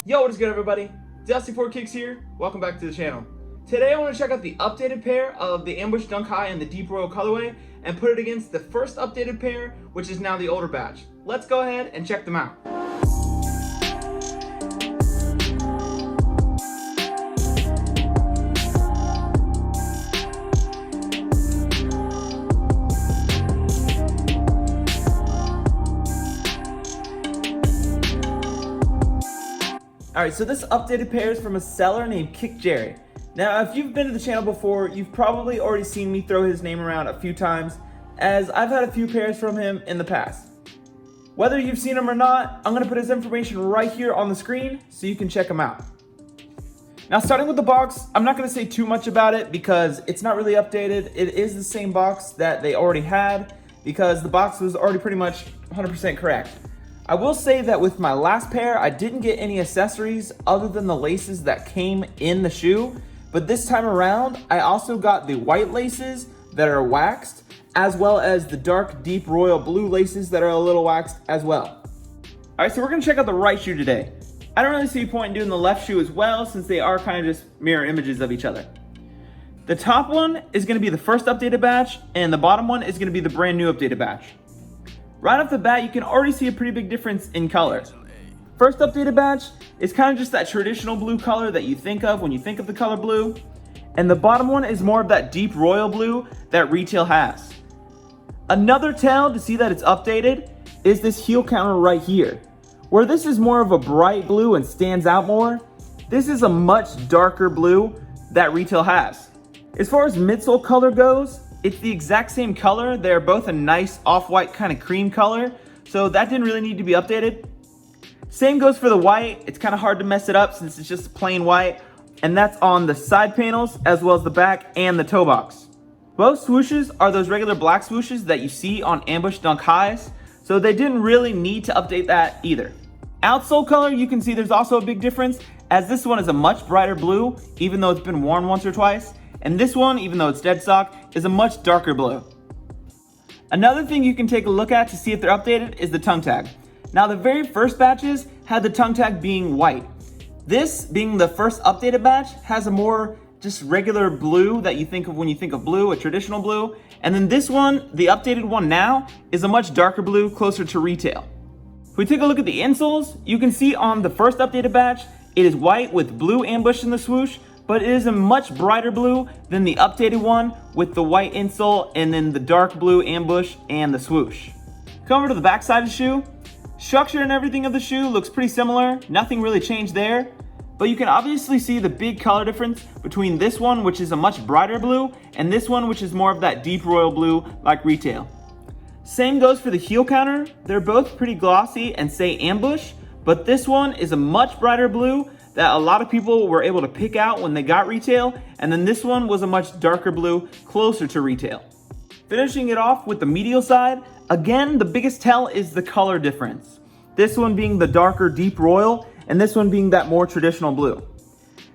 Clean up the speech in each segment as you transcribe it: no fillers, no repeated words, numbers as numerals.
Yo, what is good, everybody? Dusty4Kicks here. Welcome back to the channel. Today I want to check out the updated pair of the Ambush Dunk High and the Deep Royal colorway and put it against the first updated pair, which is now the older batch. Let's go ahead and check them out. Alright, so this updated pair is from a seller named Kick Jerry. Now, if you've been to the channel before, you've probably already seen me throw his name around a few times, as I've had a few pairs from him in the past. Whether you've seen him or not, I'm going to put his information right here on the screen so you can check him out. Now, starting with the box, I'm not going to say too much about it because it's not really updated. It is the same box that they already had because the box was already pretty much 100% correct. I will say that with my last pair, I didn't get any accessories other than the laces that came in the shoe. But this time around, I also got the white laces that are waxed, as well as the dark deep royal blue laces that are a little waxed as well. Alright, so we're gonna check out the right shoe today. I don't really see a point in doing the left shoe as well, since they are kind of just mirror images of each other. The top one is gonna be the first updated batch, and the bottom one is gonna be the brand new updated batch. Right off the bat, you can already see a pretty big difference in color. First updated batch is kind of just that traditional blue color that you think of when you think of the color blue. And the bottom one is more of that deep royal blue that retail has. Another tell to see that it's updated is this heel counter right here. Where this is more of a bright blue and stands out more, this is a much darker blue that retail has. As far as midsole color goes, it's the exact same color. They're both a nice off-white kind of cream color, so that didn't really need to be updated. Same goes for the white. It's kind of hard to mess it up since it's just plain white, and that's on the side panels as well as the back and the toe box. Both swooshes are those regular black swooshes that you see on Ambush Dunk Highs, so they didn't really need to update that either. Outsole color, you can see there's also a big difference, as this one is a much brighter blue, even though it's been worn once or twice. And this one, even though it's dead stock, is a much darker blue. Another thing you can take a look at to see if they're updated is the tongue tag. Now, the very first batches had the tongue tag being white. This, being the first updated batch, has a more just regular blue that you think of when you think of blue, a traditional blue. And then this one, the updated one now, is a much darker blue, closer to retail. If we take a look at the insoles, you can see on the first updated batch, it is white with blue ambush in the swoosh, but it is a much brighter blue than the updated one with the white insole and then the dark blue ambush and the swoosh. Come over to the back side of the shoe. Structure and everything of the shoe looks pretty similar. Nothing really changed there, but you can obviously see the big color difference between this one, which is a much brighter blue, and this one, which is more of that deep royal blue like retail. Same goes for the heel counter. They're both pretty glossy and say ambush, but this one is a much brighter blue that a lot of people were able to pick out when they got retail, and then this one was a much darker blue, closer to retail. Finishing it off with the medial side, again, the biggest tell is the color difference. This one being the darker deep royal, and this one being that more traditional blue.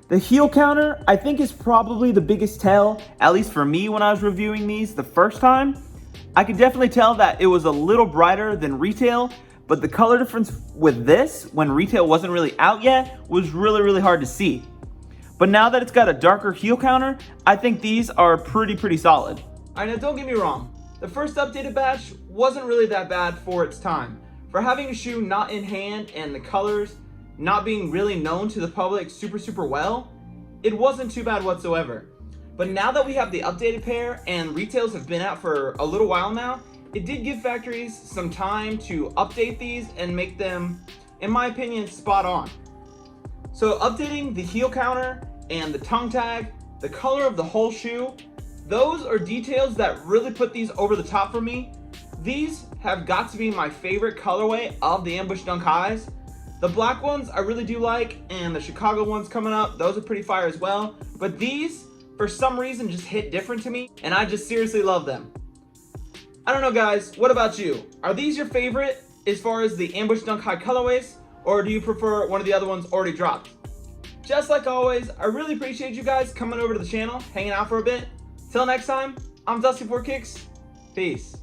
The heel counter, I think, is probably the biggest tell, at least for me when I was reviewing these the first time. I could definitely tell that it was a little brighter than retail, but the color difference with this, when retail wasn't really out yet, was really hard to see. But now that it's got a darker heel counter, I think these are pretty solid. Alright, now don't get me wrong. The first updated batch wasn't really that bad for its time. For having a shoe not in hand and the colors not being really known to the public super well, it wasn't too bad whatsoever. But now that we have the updated pair and retails have been out for a little while now, it did give factories some time to update these and make them, in my opinion, spot on. So updating the heel counter and the tongue tag, the color of the whole shoe, those are details that really put these over the top for me. These have got to be my favorite colorway of the Ambush Dunk Highs. The black ones I really do like, and the Chicago ones coming up, those are pretty fire as well. But these, for some reason, just hit different to me, and I just seriously love them. I don't know, guys, what about you? Are these your favorite as far as the Ambush Dunk High colorways, or do you prefer one of the other ones already dropped? Just like always, I really appreciate you guys coming over to the channel, hanging out for a bit. Till next time, I'm Dusty4Kicks. Peace.